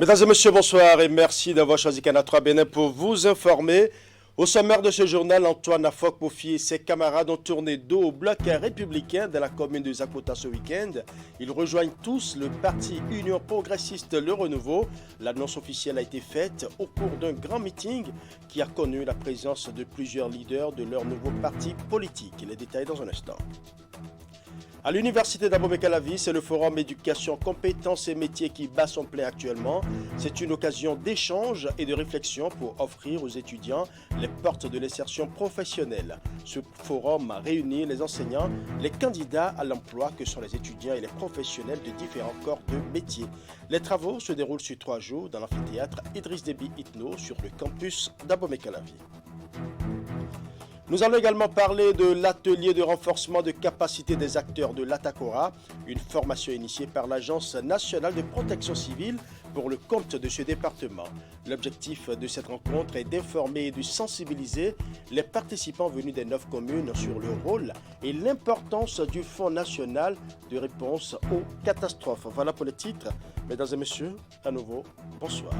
Mesdames et messieurs, bonsoir et merci d'avoir choisi Canal 3 Bénin pour vous informer. Au sommaire de ce journal, Antoine Afok-Pofi et ses camarades ont tourné dos au bloc républicain de la commune de Zakota ce week-end. Ils rejoignent tous le parti Union progressiste Le Renouveau. L'annonce officielle a été faite au cours d'un grand meeting qui a connu la présence de plusieurs leaders de leur nouveau parti politique. Les détails dans un instant. À l'université d'Abomey-Calavi, c'est le forum éducation, compétences et métiers qui bat son plein actuellement. C'est une occasion d'échange et de réflexion pour offrir aux étudiants les portes de l'insertion professionnelle. Ce forum a réuni les enseignants, les candidats à l'emploi que sont les étudiants et les professionnels de différents corps de métiers. Les travaux se déroulent sur 3 jours dans l'amphithéâtre Idriss Déby Itno sur le campus d'Abomey-Calavi. Nous allons également parler de l'atelier de renforcement de capacité des acteurs de l'Atacora, une formation initiée par l'Agence nationale de protection civile pour le compte de ce département. L'objectif de cette rencontre est d'informer et de sensibiliser les participants venus des 9 communes sur le rôle et l'importance du Fonds national de réponse aux catastrophes. Voilà pour les titres. Mesdames et messieurs, à nouveau, bonsoir.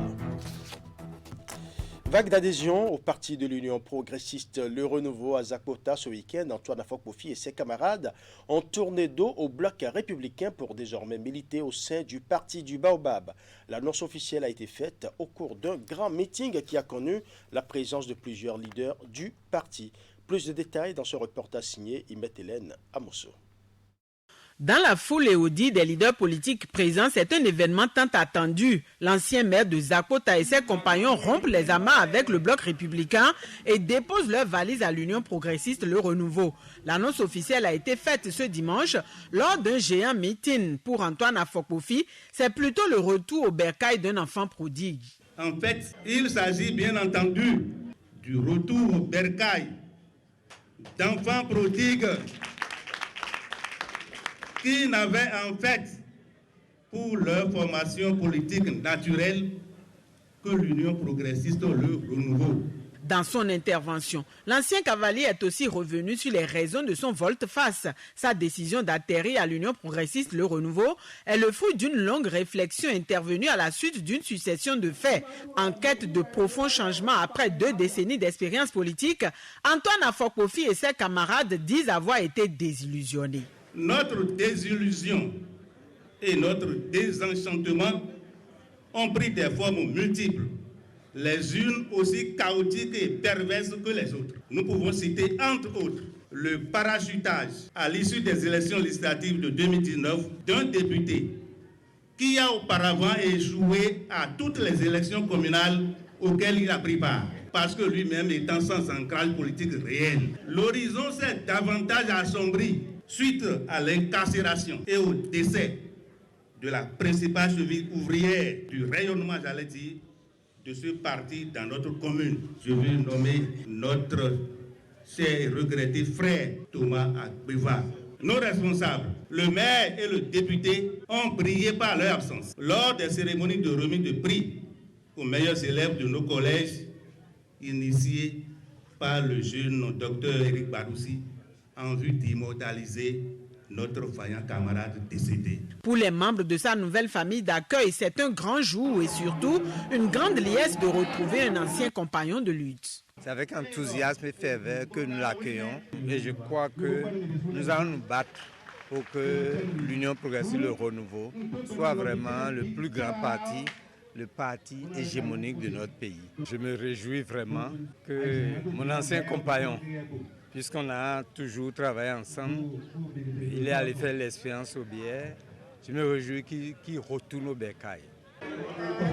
Vague d'adhésion au parti de l'Union progressiste Le Renouveau à Zakota ce week-end, Antoine Afok-Pofi et ses camarades ont tourné dos au bloc républicain pour désormais militer au sein du parti du Baobab. L'annonce officielle a été faite au cours d'un grand meeting qui a connu la présence de plusieurs leaders du parti. Plus de détails dans ce reportage signé Imet Hélène Amosso. Dans la foule et au dit des leaders politiques présents, c'est un événement tant attendu. L'ancien maire de Zakota et ses compagnons rompent les amas avec le bloc républicain et déposent leurs valises à l'Union progressiste Le Renouveau. L'annonce officielle a été faite ce dimanche lors d'un géant meeting. Pour Antoine Afok-Pofi, c'est plutôt le retour au bercail d'un enfant prodigue. En fait, il s'agit bien entendu du retour au bercail d'enfants prodigues qui n'avaient en fait pour leur formation politique naturelle que l'Union progressiste Le Renouveau. Dans son intervention, l'ancien cavalier est aussi revenu sur les raisons de son volte-face. Sa décision d'atterrir à l'Union progressiste Le Renouveau est le fruit d'une longue réflexion intervenue à la suite d'une succession de faits. En quête de profonds changements après 2 décennies d'expérience politique, Antoine Afok-Pofi et ses camarades disent avoir été désillusionnés. Notre désillusion et notre désenchantement ont pris des formes multiples, les unes aussi chaotiques et perverses que les autres. Nous pouvons citer entre autres le parachutage à l'issue des élections législatives de 2019 d'un député qui a auparavant échoué à toutes les élections communales auxquelles il a pris part, parce que lui-même étant sans ancrage politique réel. L'horizon s'est davantage assombri suite à l'incarcération et au décès de la principale cheville ouvrière du rayonnement, j'allais dire, de ce parti dans notre commune. Je veux nommer notre cher et regretté frère Thomas Akbeva. Nos responsables, le maire et le député, ont brillé par leur absence. Lors des cérémonies de remise de prix aux meilleurs élèves de nos collèges, initiés par le jeune docteur Éric Baroussi, en vue d'immortaliser notre vaillant camarade décédé. Pour les membres de sa nouvelle famille d'accueil, c'est un grand jour et surtout une grande liesse de retrouver un ancien compagnon de lutte. C'est avec enthousiasme et ferveur que nous l'accueillons et je crois que nous allons nous battre pour que l'Union progressiste Le Renouveau soit vraiment le plus grand parti, le parti hégémonique de notre pays. Je me réjouis vraiment que mon ancien compagnon, puisqu'on a toujours travaillé ensemble, il est allé faire l'expérience au bière. Je me réjouis qu'il retourne au bercail.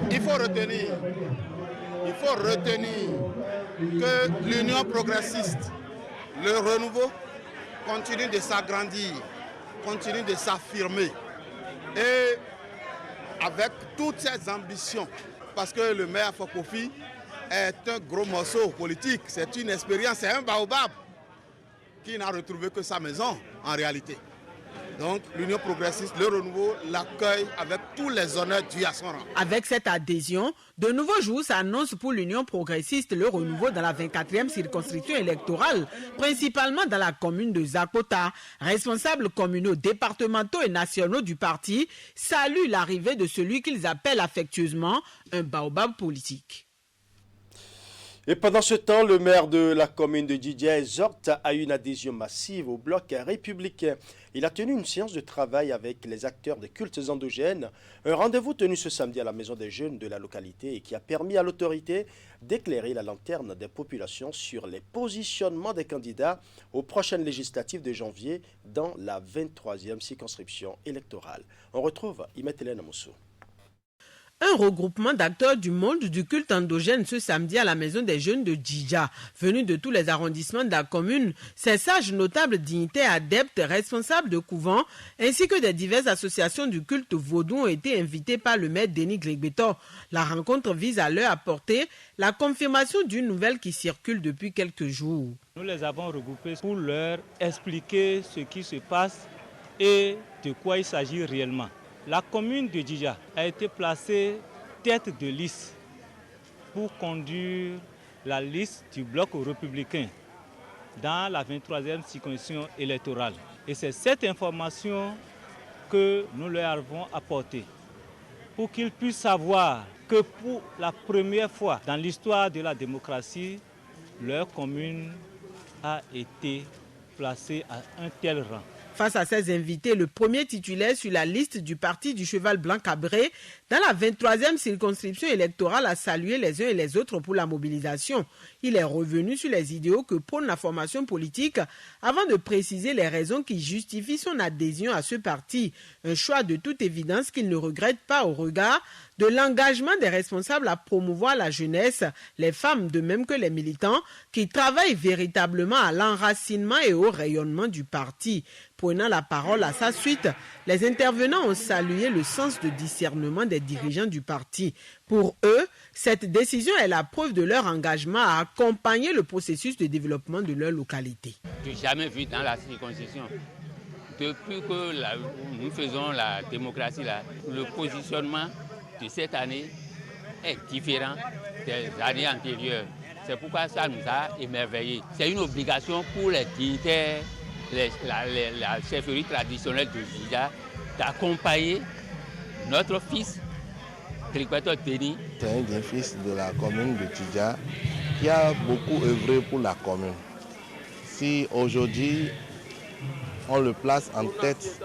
Il faut retenir que l'Union progressiste, Le Renouveau, continue de s'agrandir, continue de s'affirmer. Et avec toutes ces ambitions, parce que le maire Afok-Pofi est un gros morceau politique, c'est une expérience, c'est un baobab qui n'a retrouvé que sa maison en réalité. Donc l'Union progressiste, le renouveau, l'accueille avec tous les honneurs dus à son rang. Avec cette adhésion, de nouveaux jours s'annoncent pour l'Union progressiste, le renouveau dans la 24e circonscription électorale, principalement dans la commune de Zakota. Responsables communaux, départementaux et nationaux du parti saluent l'arrivée de celui qu'ils appellent affectueusement un baobab politique. Et pendant ce temps, le maire de la commune de Djidja exhorte à une adhésion massive au bloc républicain. Il a tenu une séance de travail avec les acteurs des cultes endogènes, un rendez-vous tenu ce samedi à la maison des jeunes de la localité et qui a permis à l'autorité d'éclairer la lanterne des populations sur les positionnements des candidats aux prochaines législatives de janvier dans la 23e circonscription électorale. On retrouve Imet Hélène Moussou. Un regroupement d'acteurs du monde du culte endogène ce samedi à la maison des jeunes de Djidja. Venus de tous les arrondissements de la commune, ces sages notables dignitaires adeptes, responsables de couvents, ainsi que des diverses associations du culte vaudou ont été invités par le maire Denis Glegbetor. La rencontre vise à leur apporter la confirmation d'une nouvelle qui circule depuis quelques jours. Nous les avons regroupés pour leur expliquer ce qui se passe et de quoi il s'agit réellement. La commune de Djidja a été placée tête de liste pour conduire la liste du bloc républicain dans la 23e circonscription électorale. Et c'est cette information que nous leur avons apportée pour qu'ils puissent savoir que pour la première fois dans l'histoire de la démocratie, leur commune a été placée à un tel rang. Face à ces invités, le premier titulaire sur la liste du parti du Cheval Blanc Cabré dans la 23e circonscription électorale a salué les uns et les autres pour la mobilisation. Il est revenu sur les idéaux que prône la formation politique avant de préciser les raisons qui justifient son adhésion à ce parti. Un choix de toute évidence qu'il ne regrette pas au regard de l'engagement des responsables à promouvoir la jeunesse, les femmes de même que les militants qui travaillent véritablement à l'enracinement et au rayonnement du parti. Prenant la parole à sa suite, les intervenants ont salué le sens de discernement des dirigeants du parti. Pour eux, cette décision est la preuve de leur engagement à accompagner le processus de développement de leur localité. Je n'ai jamais vu dans la circonscription. Depuis que nous faisons la démocratie, le positionnement de cette année est différent des années antérieures. C'est pourquoi ça nous a émerveillés. C'est une obligation pour les dignitaires, la chefferie traditionnelle de Djidja, d'accompagner notre fils, Glegbetor Denis. C'est un des fils de la commune de Djidja qui a beaucoup œuvré pour la commune. Si aujourd'hui on le place en tête,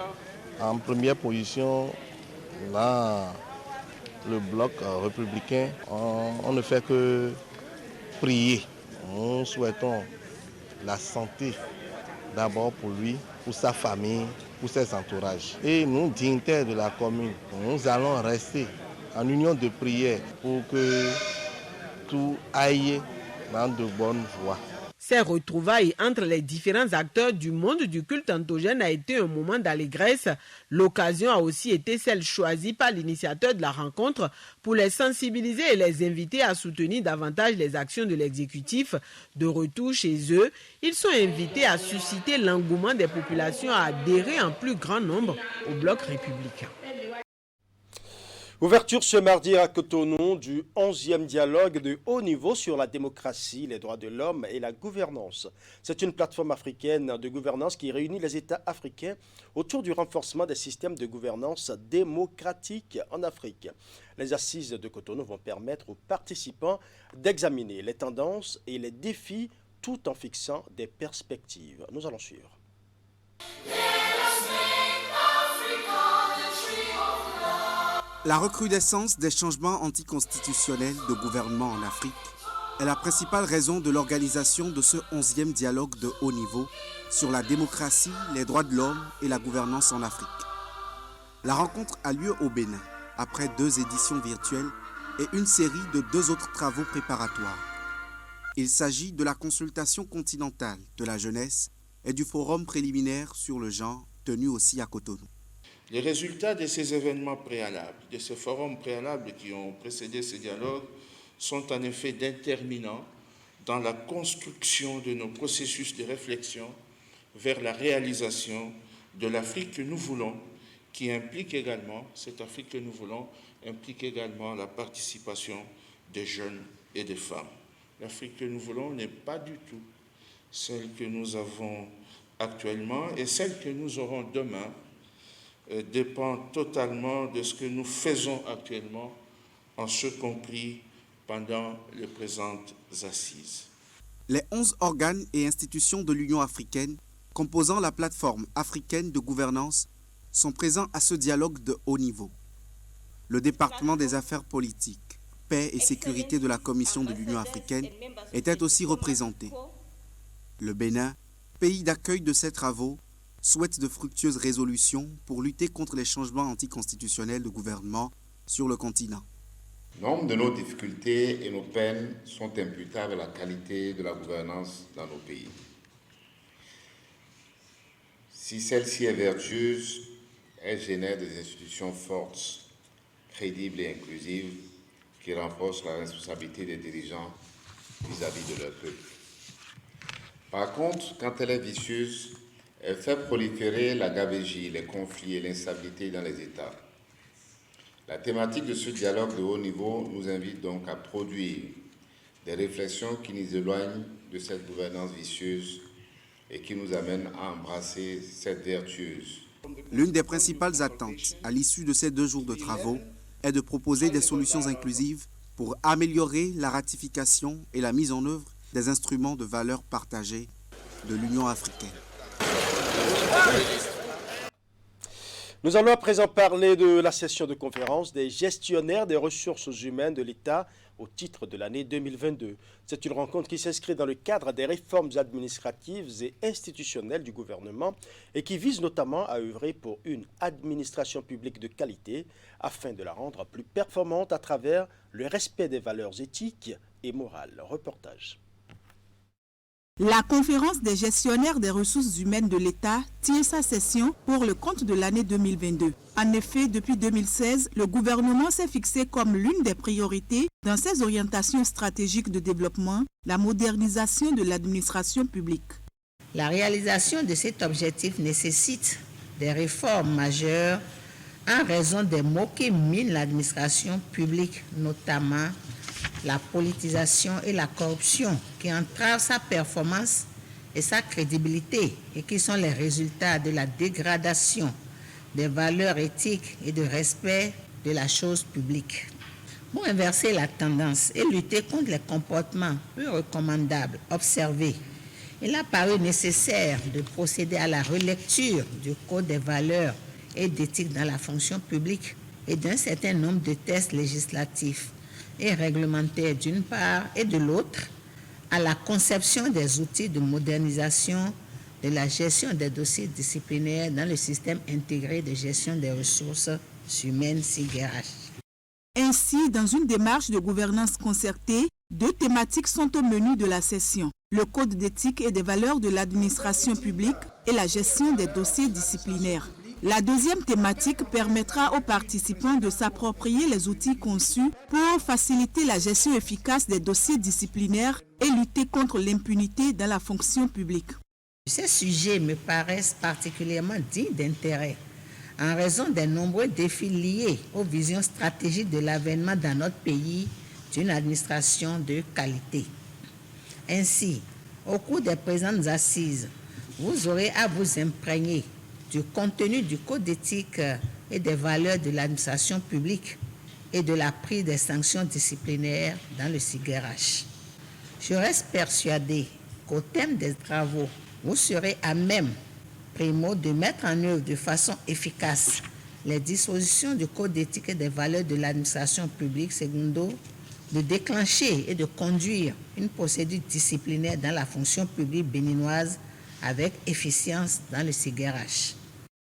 en première position dans le bloc républicain, on ne fait que prier. Nous souhaitons la santé d'abord pour lui, pour sa famille, pour ses entourages. Et nous, dignitaires de la commune, nous allons rester en union de prière pour que tout aille dans de bonnes voies. Ces retrouvailles entre les différents acteurs du monde du culte endogène a été un moment d'allégresse. L'occasion a aussi été celle choisie par l'initiateur de la rencontre pour les sensibiliser et les inviter à soutenir davantage les actions de l'exécutif. De retour chez eux, ils sont invités à susciter l'engouement des populations à adhérer en plus grand nombre au bloc républicain. Ouverture ce mardi à Cotonou du 11e dialogue de haut niveau sur la démocratie, les droits de l'homme et la gouvernance. C'est une plateforme africaine de gouvernance qui réunit les États africains autour du renforcement des systèmes de gouvernance démocratique en Afrique. Les assises de Cotonou vont permettre aux participants d'examiner les tendances et les défis tout en fixant des perspectives. Nous allons suivre. La recrudescence des changements anticonstitutionnels de gouvernement en Afrique est la principale raison de l'organisation de ce 11e dialogue de haut niveau sur la démocratie, les droits de l'homme et la gouvernance en Afrique. La rencontre a lieu au Bénin, après 2 éditions virtuelles et une série de 2 autres travaux préparatoires. Il s'agit de la consultation continentale de la jeunesse et du forum préliminaire sur le genre tenu aussi à Cotonou. Les résultats de ces événements préalables, de ces forums préalables qui ont précédé ce dialogue, sont en effet déterminants dans la construction de nos processus de réflexion vers la réalisation de l'Afrique que nous voulons, qui implique également, cette Afrique que nous voulons, implique également la participation des jeunes et des femmes. L'Afrique que nous voulons n'est pas du tout celle que nous avons actuellement, et celle que nous aurons demain dépend totalement de ce que nous faisons actuellement, en ce compris pendant les présentes assises. Les 11 organes et institutions de l'Union africaine composant la plateforme africaine de gouvernance sont présents à ce dialogue de haut niveau. Le département des affaires politiques, paix et sécurité de la Commission de l'Union africaine était aussi représenté. Le Bénin, pays d'accueil de ces travaux, souhaite de fructueuses résolutions pour lutter contre les changements anticonstitutionnels de gouvernement sur le continent. Nombre de nos difficultés et nos peines sont imputables à la qualité de la gouvernance dans nos pays. Si celle-ci est vertueuse, elle génère des institutions fortes, crédibles et inclusives qui renforcent la responsabilité des dirigeants vis-à-vis de leur peuple. Par contre, quand elle est vicieuse, elle fait proliférer la gabegie, les conflits et l'instabilité dans les États. La thématique de ce dialogue de haut niveau nous invite donc à produire des réflexions qui nous éloignent de cette gouvernance vicieuse et qui nous amènent à embrasser cette vertueuse. L'une des principales attentes à l'issue de ces 2 jours de travaux est de proposer des solutions inclusives pour améliorer la ratification et la mise en œuvre des instruments de valeur partagée de l'Union africaine. Nous allons à présent parler de la session de conférence des gestionnaires des ressources humaines de l'État au titre de l'année 2022. C'est une rencontre qui s'inscrit dans le cadre des réformes administratives et institutionnelles du gouvernement et qui vise notamment à œuvrer pour une administration publique de qualité afin de la rendre plus performante à travers le respect des valeurs éthiques et morales. Reportage. La conférence des gestionnaires des ressources humaines de l'État tient sa session pour le compte de l'année 2022. En effet, depuis 2016, le gouvernement s'est fixé comme l'une des priorités dans ses orientations stratégiques de développement, la modernisation de l'administration publique. La réalisation de cet objectif nécessite des réformes majeures en raison des maux qui minent l'administration publique, notamment la politisation et la corruption qui entravent sa performance et sa crédibilité et qui sont les résultats de la dégradation des valeurs éthiques et de respect de la chose publique. Pour inverser la tendance et lutter contre les comportements peu recommandables observés, il a paru nécessaire de procéder à la relecture du Code des valeurs et d'éthique dans la fonction publique et d'un certain nombre de textes législatifs et réglementaires d'une part et de l'autre, à la conception des outils de modernisation de la gestion des dossiers disciplinaires dans le système intégré de gestion des ressources humaines (SIGRH). Ainsi, dans une démarche de gouvernance concertée, 2 thématiques sont au menu de la session: le code d'éthique et des valeurs de l'administration publique et la gestion des dossiers disciplinaires. La deuxième thématique permettra aux participants de s'approprier les outils conçus pour faciliter la gestion efficace des dossiers disciplinaires et lutter contre l'impunité dans la fonction publique. Ces sujets me paraissent particulièrement dignes d'intérêt en raison des nombreux défis liés aux visions stratégiques de l'avènement dans notre pays d'une administration de qualité. Ainsi, au cours des présentes assises, vous aurez à vous imprégner du contenu du code d'éthique et des valeurs de l'administration publique et de la prise des sanctions disciplinaires dans le SIGRH. Je reste persuadé qu'au terme des travaux, vous serez à même, primo, de mettre en œuvre de façon efficace les dispositions du code d'éthique et des valeurs de l'administration publique, secondo, de déclencher et de conduire une procédure disciplinaire dans la fonction publique béninoise avec efficience dans le SIGRH.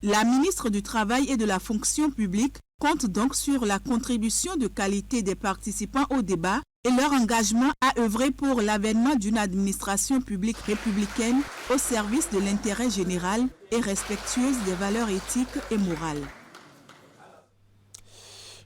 La ministre du Travail et de la Fonction publique compte donc sur la contribution de qualité des participants au débat et leur engagement à œuvrer pour l'avènement d'une administration publique républicaine au service de l'intérêt général et respectueuse des valeurs éthiques et morales.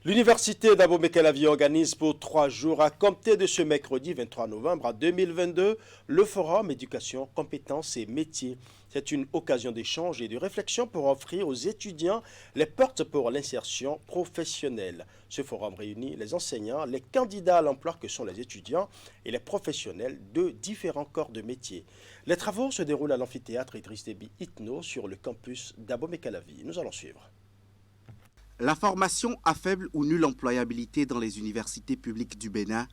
L'université d'Abomey-Calavi organise pour 3 jours à compter de ce mercredi 23 novembre 2022 le forum éducation, compétences et métiers. C'est une occasion d'échange et de réflexion pour offrir aux étudiants les portes pour l'insertion professionnelle. Ce forum réunit les enseignants, les candidats à l'emploi que sont les étudiants et les professionnels de différents corps de métiers. Les travaux se déroulent à l'amphithéâtre Idriss Déby Itno sur le campus d'Abomey-Calavi. Nous allons suivre. La formation à faible ou nulle employabilité dans les universités publiques du Bénin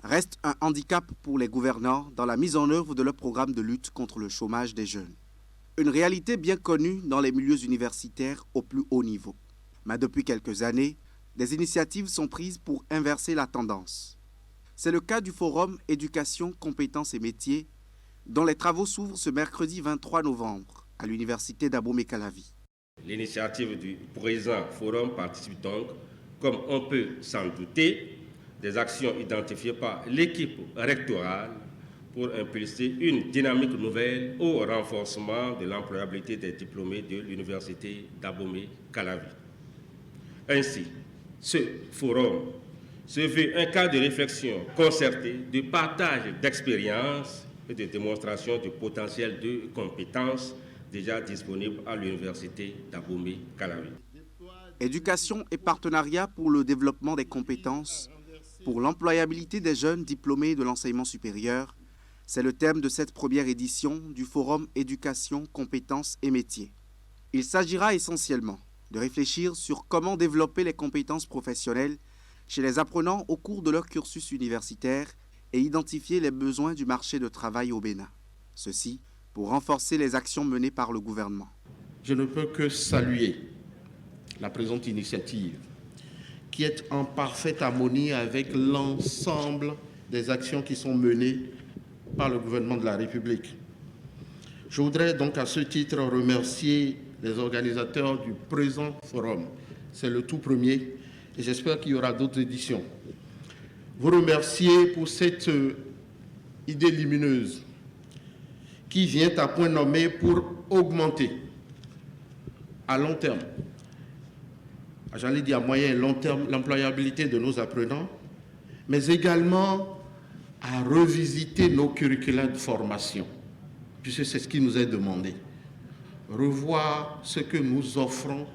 reste un handicap pour les gouvernants dans la mise en œuvre de leur programme de lutte contre le chômage des jeunes. Une réalité bien connue dans les milieux universitaires au plus haut niveau. Mais depuis quelques années, des initiatives sont prises pour inverser la tendance. C'est le cas du forum Éducation, compétences et métiers, dont les travaux s'ouvrent ce mercredi 23 novembre à l'université d'Abomey-Calavi. L'initiative du présent forum participe donc, comme on peut s'en douter, des actions identifiées par l'équipe rectorale pour impulser une dynamique nouvelle au renforcement de l'employabilité des diplômés de l'université d'Abomey-Calavi. Ainsi, ce forum se veut un cadre de réflexion concerté, de partage d'expériences et de démonstration du potentiel de compétences déjà disponible à l'université d'Abomey-Calavi. Éducation et partenariat pour le développement des compétences, pour l'employabilité des jeunes diplômés de l'enseignement supérieur, c'est le thème de cette première édition du Forum Éducation, compétences et métiers. Il s'agira essentiellement de réfléchir sur comment développer les compétences professionnelles chez les apprenants au cours de leur cursus universitaire et identifier les besoins du marché de travail au Bénin. Ceci pour renforcer les actions menées par le gouvernement. Je ne peux que saluer la présente initiative qui est en parfaite harmonie avec l'ensemble des actions qui sont menées par le gouvernement de la République. Je voudrais donc à ce titre remercier les organisateurs du présent forum. C'est le tout premier et j'espère qu'il y aura d'autres éditions. Vous remercier pour cette idée lumineuse qui vient à point nommé pour augmenter à long terme, j'allais dire à moyen et long terme, l'employabilité de nos apprenants, mais également à revisiter nos curricula de formation, puisque c'est ce qui nous est demandé. Revoir ce que nous offrons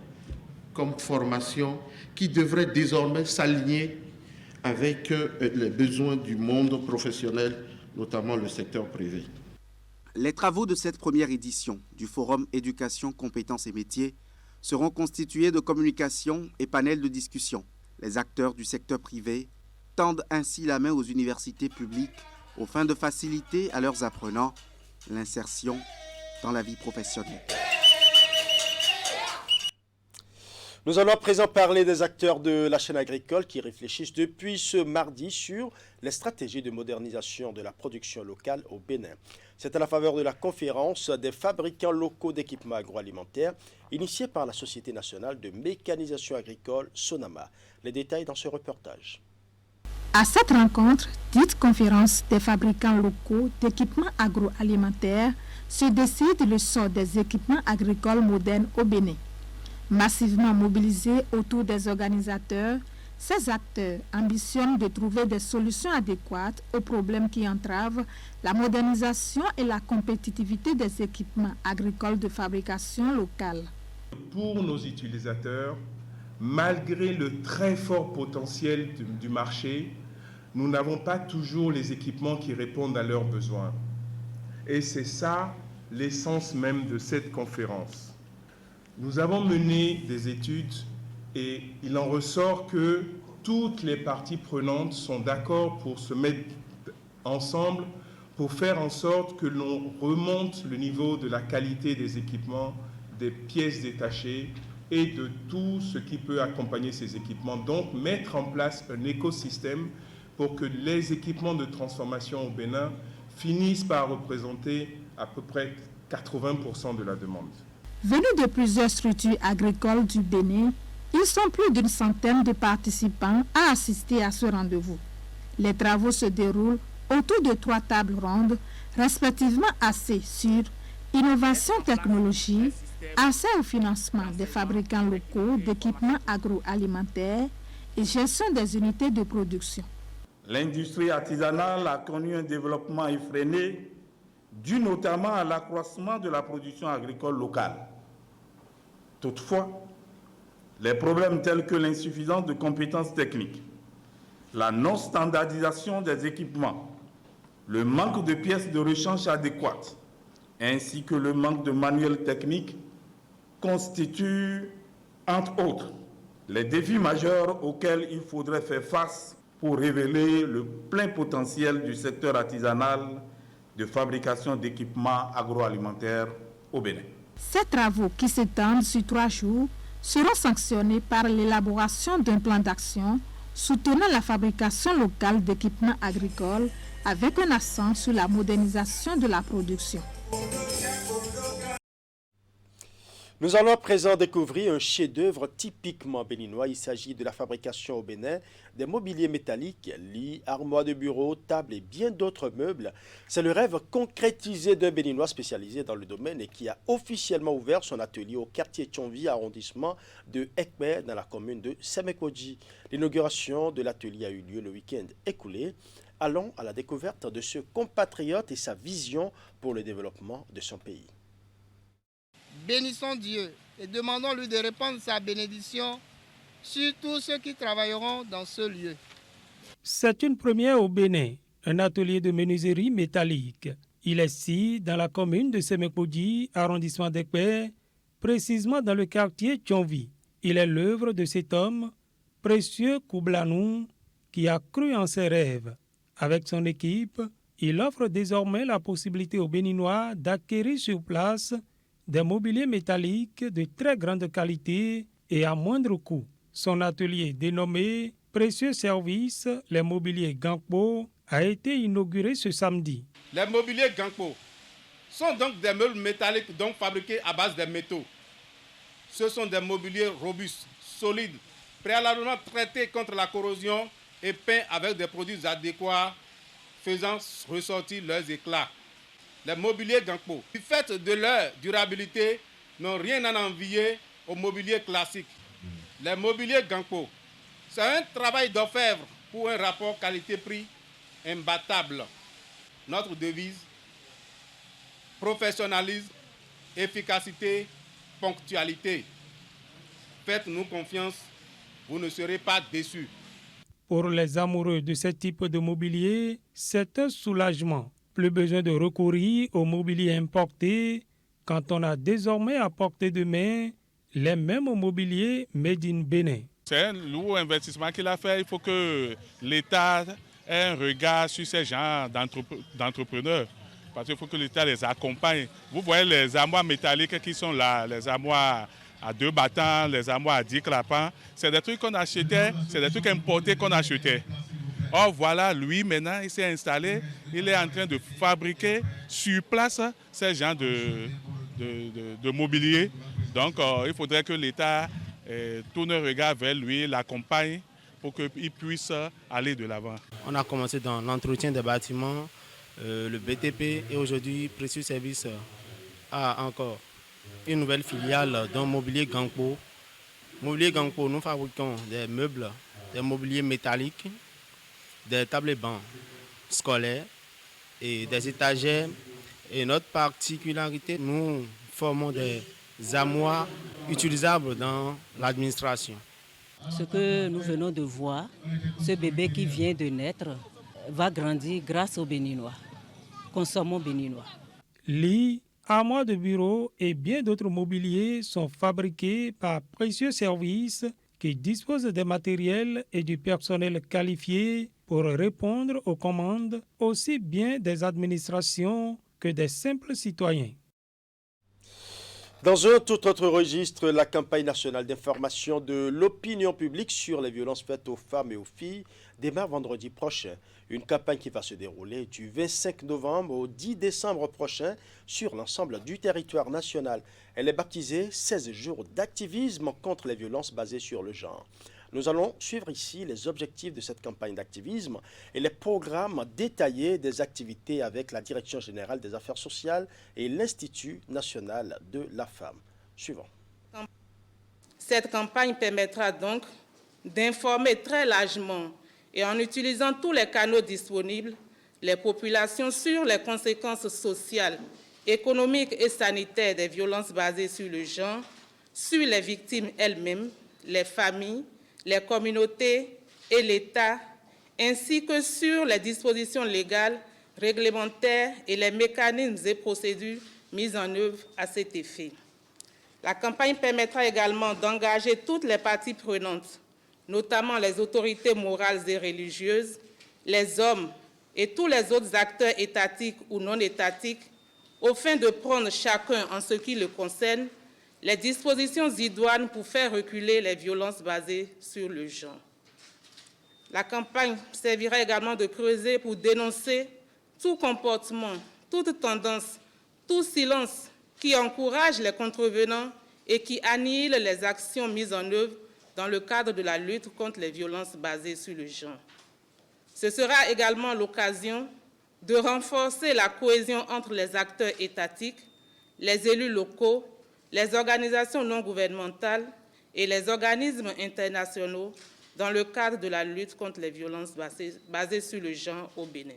comme formation qui devrait désormais s'aligner avec les besoins du monde professionnel, notamment le secteur privé. Les travaux de cette première édition du Forum Éducation, compétences et métiers seront constitués de communication et panels de discussion. Les acteurs du secteur privé tendent ainsi la main aux universités publiques aux fins de faciliter à leurs apprenants l'insertion dans la vie professionnelle. Nous allons à présent parler des acteurs de la chaîne agricole qui réfléchissent depuis ce mardi sur les stratégies de modernisation de la production locale au Bénin. C'est à la faveur de la conférence des fabricants locaux d'équipements agroalimentaires initiée par la Société nationale de mécanisation agricole Sonama. Les détails dans ce reportage. À cette rencontre, dite conférence des fabricants locaux d'équipements agroalimentaires, se décide le sort des équipements agricoles modernes au Bénin. Massivement mobilisés autour des organisateurs, ces acteurs ambitionnent de trouver des solutions adéquates aux problèmes qui entravent la modernisation et la compétitivité des équipements agricoles de fabrication locale. Pour nos utilisateurs, malgré le très fort potentiel du marché, nous n'avons pas toujours les équipements qui répondent à leurs besoins. Et c'est ça l'essence même de cette conférence. Nous avons mené des études et il en ressort que toutes les parties prenantes sont d'accord pour se mettre ensemble pour faire en sorte que l'on remonte le niveau de la qualité des équipements, des pièces détachées et de tout ce qui peut accompagner ces équipements. Donc, mettre en place un écosystème pour que les équipements de transformation au Bénin finissent par représenter à peu près 80% de la demande. Venus de plusieurs structures agricoles du Bénin, ils sont plus d'une centaine de participants à assister à ce rendez-vous. Les travaux se déroulent autour de 3 tables rondes, respectivement axées sur innovation technologie, accès au financement des fabricants locaux d'équipements agroalimentaires et gestion des unités de production. L'industrie artisanale a connu un développement effréné, dû notamment à l'accroissement de la production agricole locale. Toutefois, les problèmes tels que l'insuffisance de compétences techniques, la non-standardisation des équipements, le manque de pièces de rechange adéquates, ainsi que le manque de manuels techniques constituent, entre autres, les défis majeurs auxquels il faudrait faire face pour révéler le plein potentiel du secteur artisanal de fabrication d'équipements agroalimentaires au Bénin. Ces travaux, qui s'étendent sur 3 jours, seront sanctionnés par l'élaboration d'un plan d'action soutenant la fabrication locale d'équipements agricoles avec un accent sur la modernisation de la production. Nous allons à présent découvrir un chef-d'œuvre typiquement béninois. Il s'agit de la fabrication au Bénin des mobiliers métalliques, lits, armoires de bureau, tables et bien d'autres meubles. C'est le rêve concrétisé d'un béninois spécialisé dans le domaine et qui a officiellement ouvert son atelier au quartier Tchonvi, arrondissement de Ekmer, dans la commune de Semekodji. L'inauguration de l'atelier a eu lieu le week-end écoulé. Allons à la découverte de ce compatriote et sa vision pour le développement de son pays. Bénissons Dieu et demandons-lui de répandre sa bénédiction sur tous ceux qui travailleront dans ce lieu. C'est une première au Bénin, un atelier de menuiserie métallique. Il est ici, dans la commune de Semekodji, arrondissement d'Ekper, précisément dans le quartier Tchonvi. Il est l'œuvre de cet homme, Précieux Koublanou, qui a cru en ses rêves. Avec son équipe, il offre désormais la possibilité aux Béninois d'acquérir sur place des mobiliers métalliques de très grande qualité et à moindre coût. Son atelier dénommé Précieux Services, les mobiliers Gangpo, a été inauguré ce samedi. Les mobiliers Gangpo sont donc des meubles métalliques donc fabriqués à base de métaux. Ce sont des mobiliers robustes, solides, préalablement traités contre la corrosion et peints avec des produits adéquats faisant ressortir leurs éclats. Les mobiliers Gangpo, du fait de leur durabilité, n'ont rien à envier aux mobiliers classiques. Les mobiliers Gangpo, c'est un travail d'orfèvre pour un rapport qualité-prix imbattable. Notre devise, professionnalisme, efficacité, ponctualité. Faites-nous confiance, vous ne serez pas déçus. Pour les amoureux de ce type de mobilier, c'est un soulagement. Plus besoin de recourir au mobilier importé quand on a désormais à portée de main les mêmes mobiliers made in Bénin. C'est un lourd investissement qu'il a fait. Il faut que l'État ait un regard sur ces genres d'entrepreneurs. Parce qu'il faut que l'État les accompagne. Vous voyez les armoires métalliques qui sont là, les armoires à 2 battants, les armoires à 10 clapants. C'est des trucs qu'on achetait, c'est des trucs importés qu'on achetait. Or voilà, lui maintenant, il s'est installé, il est en train de fabriquer sur place ces genres de mobilier. Donc il faudrait que l'État tourne le regard vers lui, l'accompagne pour qu'il puisse aller de l'avant. On a commencé dans l'entretien des bâtiments, le BTP et aujourd'hui Précieux Services a encore une nouvelle filiale dans Mobilier Gangpo. Mobilier Gangpo, nous fabriquons des meubles, des mobiliers métalliques, des tables et bancs scolaires et des étagères. Et notre particularité, nous formons des armoires utilisables dans l'administration. Ce que nous venons de voir, ce bébé qui vient de naître, va grandir grâce aux Béninois. Consommons béninois. Lits, armoires de bureau et bien d'autres mobiliers sont fabriqués par Précieux Services qui dispose des matériels et du personnel qualifié pour répondre aux commandes aussi bien des administrations que des simples citoyens. Dans un tout autre registre, la campagne nationale d'information de l'opinion publique sur les violences faites aux femmes et aux filles démarre vendredi prochain. Une campagne qui va se dérouler du 25 novembre au 10 décembre prochain sur l'ensemble du territoire national. Elle est baptisée 16 jours d'activisme contre les violences basées sur le genre. Nous allons suivre ici les objectifs de cette campagne d'activisme et les programmes détaillés des activités avec la Direction générale des affaires sociales et l'Institut national de la femme. Suivant. Cette campagne permettra donc d'informer très largement et en utilisant tous les canaux disponibles les populations sur les conséquences sociales, économiques et sanitaires des violences basées sur le genre, sur les victimes elles-mêmes, les familles, les communautés et l'État, ainsi que sur les dispositions légales, réglementaires et les mécanismes et procédures mis en œuvre à cet effet. La campagne permettra également d'engager toutes les parties prenantes, notamment les autorités morales et religieuses, les hommes et tous les autres acteurs étatiques ou non étatiques, au fin de prendre chacun, en ce qui le concerne, les dispositions idoines pour faire reculer les violences basées sur le genre. La campagne servira également de creuset pour dénoncer tout comportement, toute tendance, tout silence qui encourage les contrevenants et qui annihile les actions mises en œuvre dans le cadre de la lutte contre les violences basées sur le genre. Ce sera également l'occasion de renforcer la cohésion entre les acteurs étatiques, les élus locaux, les organisations non gouvernementales et les organismes internationaux dans le cadre de la lutte contre les violences basées sur le genre au Bénin.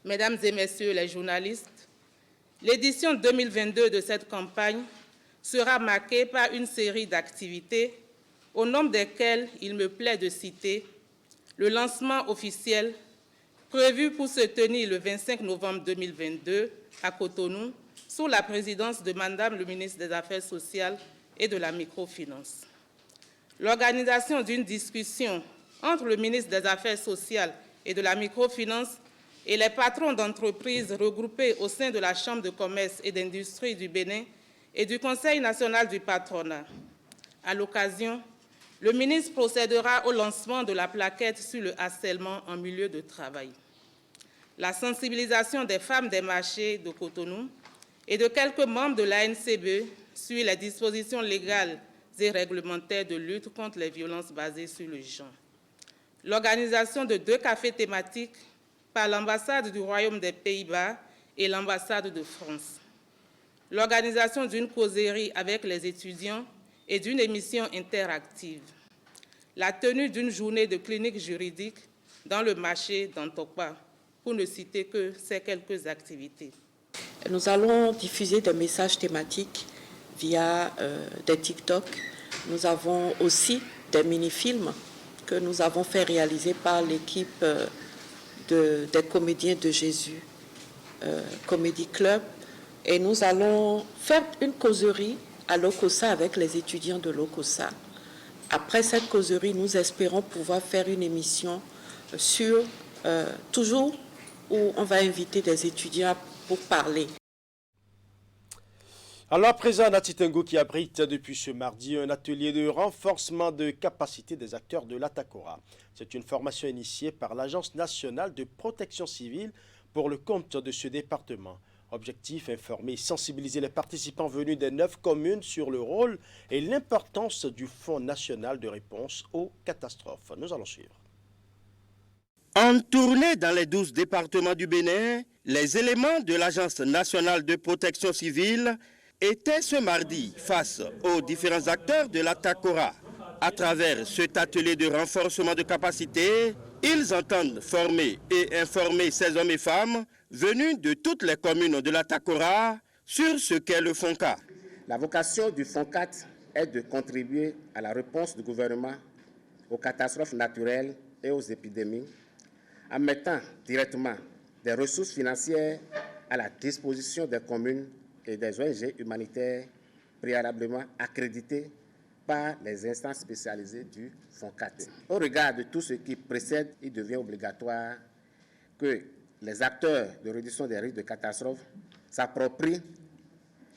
Mesdames et messieurs les journalistes, l'édition 2022 de cette campagne sera marquée par une série d'activités, au nombre desquelles il me plaît de citer le lancement officiel prévu pour se tenir le 25 novembre 2022 à Cotonou, sous la présidence de Madame le ministre des Affaires sociales et de la microfinance. L'organisation d'une discussion entre le ministre des Affaires sociales et de la microfinance et les patrons d'entreprises regroupés au sein de la Chambre de commerce et d'industrie du Bénin et du Conseil national du patronat. À l'occasion, le ministre procédera au lancement de la plaquette sur le harcèlement en milieu de travail. La sensibilisation des femmes des marchés de Cotonou et de quelques membres de l'ANCBE sur les dispositions légales et réglementaires de lutte contre les violences basées sur le genre. L'organisation de 2 cafés thématiques par l'ambassade du Royaume des Pays-Bas et l'ambassade de France. L'organisation d'une causerie avec les étudiants et d'une émission interactive. La tenue d'une journée de clinique juridique dans le marché d'Antokpa, pour ne citer que ces quelques activités. Nous allons diffuser des messages thématiques via des TikTok. Nous avons aussi des mini-films que nous avons fait réaliser par l'équipe des comédiens de Jésus Comedy Club. Et nous allons faire une causerie à l'OCOSA avec les étudiants de l'OCOSA. Après cette causerie, nous espérons pouvoir faire une émission sur toujours où on va inviter des étudiants pour parler. Alors, à présent, Natitengo qui abrite depuis ce mardi un atelier de renforcement de capacité des acteurs de l'Atakora. C'est une formation initiée par l'Agence nationale de protection civile pour le compte de ce département. Objectif, informer et sensibiliser les participants venus des 9 communes sur le rôle et l'importance du Fonds national de réponse aux catastrophes. Nous allons suivre. En tournée dans les 12 départements du Bénin, les éléments de l'Agence nationale de protection civile étaient ce mardi face aux différents acteurs de l'Atakora. À travers cet atelier de renforcement de capacité, ils entendent former et informer ces hommes et femmes venus de toutes les communes de l'Atakora sur ce qu'est le FONCA. La vocation du FONCAT est de contribuer à la réponse du gouvernement aux catastrophes naturelles et aux épidémies en mettant directement des ressources financières à la disposition des communes et des ONG humanitaires préalablement accréditées par les instances spécialisées du FONCAT. Au regard de tout ce qui précède, il devient obligatoire que les acteurs de réduction des risques de catastrophes s'approprient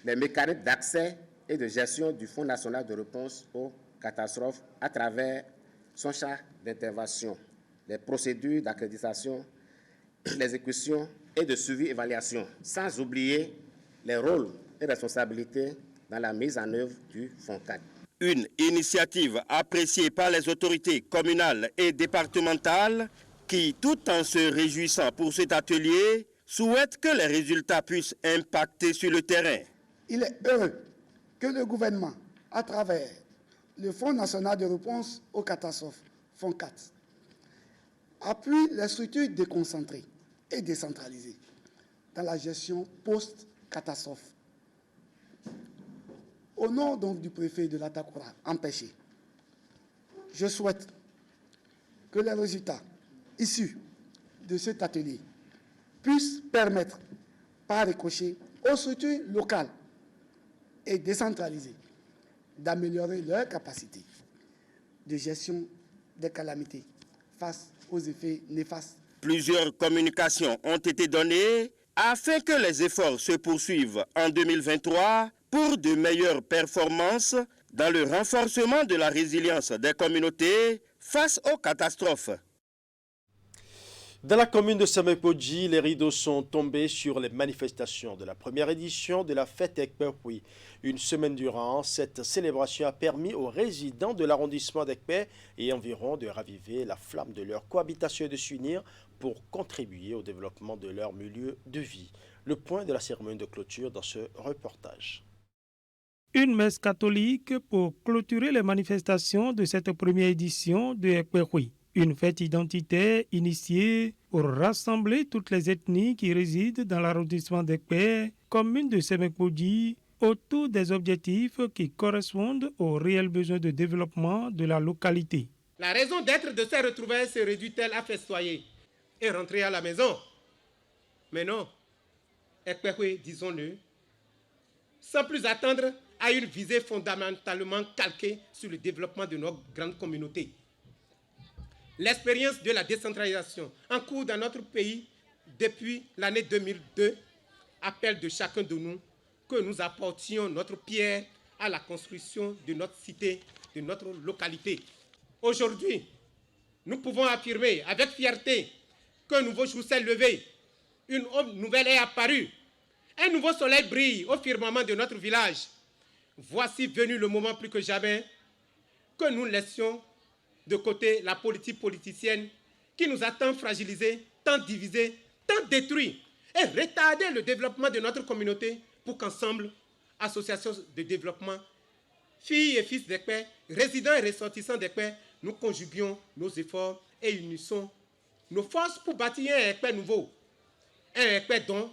les mécanismes d'accès et de gestion du Fonds national de réponse aux catastrophes à travers son champ d'intervention, les procédures d'accréditation, l'exécution et de suivi-évaluation, sans oublier les rôles et responsabilités dans la mise en œuvre du FONCAT. Une initiative appréciée par les autorités communales et départementales qui, tout en se réjouissant pour cet atelier, souhaitent que les résultats puissent impacter sur le terrain. Il est heureux que le gouvernement, à travers le Fonds national de réponse aux catastrophes, FONCAT, appuie les structures déconcentrées et décentralisées dans la gestion post-catastrophe. Au nom donc du préfet de l'Atakura, empêché, je souhaite que les résultats issus de cet atelier puissent permettre, par ricochet, aux structures locales et décentralisées d'améliorer leur capacité de gestion des calamités face aux effets néfastes. Plusieurs communications ont été données afin que les efforts se poursuivent en 2023 pour de meilleures performances dans le renforcement de la résilience des communautés face aux catastrophes. Dans la commune de Semekpodji, les rideaux sont tombés sur les manifestations de la première édition de la fête Ekpeh-Hui. Une semaine durant, cette célébration a permis aux résidents de l'arrondissement d'Ekpeh et environ de raviver la flamme de leur cohabitation et de s'unir pour contribuer au développement de leur milieu de vie. Le point de la cérémonie de clôture dans ce reportage. Une messe catholique pour clôturer les manifestations de cette première édition de Ekpeh-Hui. Une fête identitaire initiée pour rassembler toutes les ethnies qui résident dans l'arrondissement d'Ekpeh, commune de Semekpodji, autour des objectifs qui correspondent aux réels besoins de développement de la localité. La raison d'être de ces retrouvailles se réduit-elle à festoyer et rentrer à la maison? Mais non, Ekpeh-Hui, disons-le, sans plus attendre, a une visée fondamentalement calquée sur le développement de notre grande communauté. L'expérience de la décentralisation en cours dans notre pays depuis l'année 2002 appelle de chacun de nous que nous apportions notre pierre à la construction de notre cité, de notre localité. Aujourd'hui, nous pouvons affirmer avec fierté qu'un nouveau jour s'est levé, une aube nouvelle est apparue, un nouveau soleil brille au firmament de notre village. Voici venu le moment plus que jamais que nous laissions de côté la politique politicienne qui nous a tant fragilisés, tant divisés, tant détruits et retardé le développement de notre communauté pour qu'ensemble, associations de développement, filles et fils d'Ekpeh, résidents et ressortissants d'Ekpeh, nous conjuguions nos efforts et unissons nos forces pour bâtir un Ekpeh nouveau. Un Ekpeh dont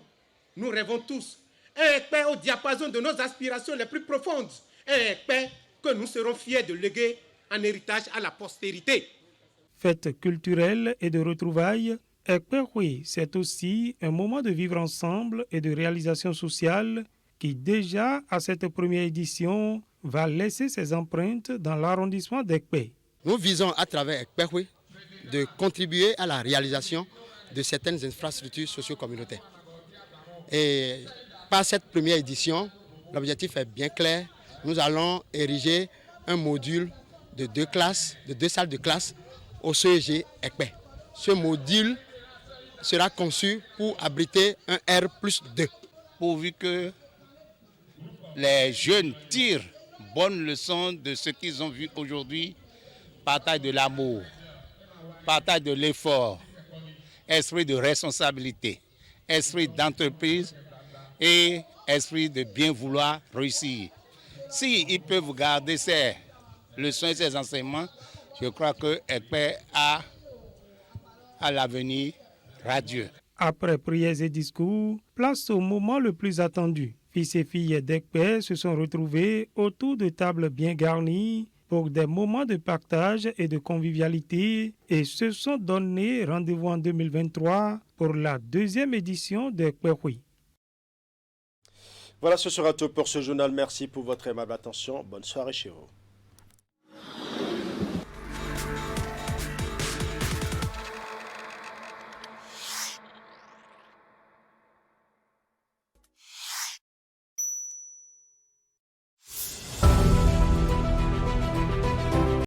nous rêvons tous. Un Ekpeh au diapason de nos aspirations les plus profondes. Un Ekpeh que nous serons fiers de léguer en héritage à la postérité. Fête culturelle et de retrouvailles, Ekpeh-Hui, c'est aussi un moment de vivre ensemble et de réalisation sociale qui déjà, à cette première édition, va laisser ses empreintes dans l'arrondissement d'Ekpeh. Nous visons à travers Ekpeh-Hui de contribuer à la réalisation de certaines infrastructures socio-communautaires. Et par cette première édition, l'objectif est bien clair. Nous allons ériger un module de 2 classes, de 2 salles de classe au CEG Ekpeh. Ce module sera conçu pour abriter un R+2. Pourvu que les jeunes tirent bonne leçon de ce qu'ils ont vu aujourd'hui, partage de l'amour, partage de l'effort, esprit de responsabilité, esprit d'entreprise et esprit de bien vouloir réussir. S'ils peuvent garder ces leçons et ces enseignements, je crois que Ekpeh a à l'avenir radieux. Après prières et discours, place au moment le plus attendu. Fils et filles d'Ekpeh se sont retrouvés autour de tables bien garnies pour des moments de partage et de convivialité et se sont donné rendez-vous en 2023 pour la 2e édition d'Ekpeh-Hui. Voilà, ce sera tout pour ce journal. Merci pour votre aimable attention. Bonne soirée chez vous.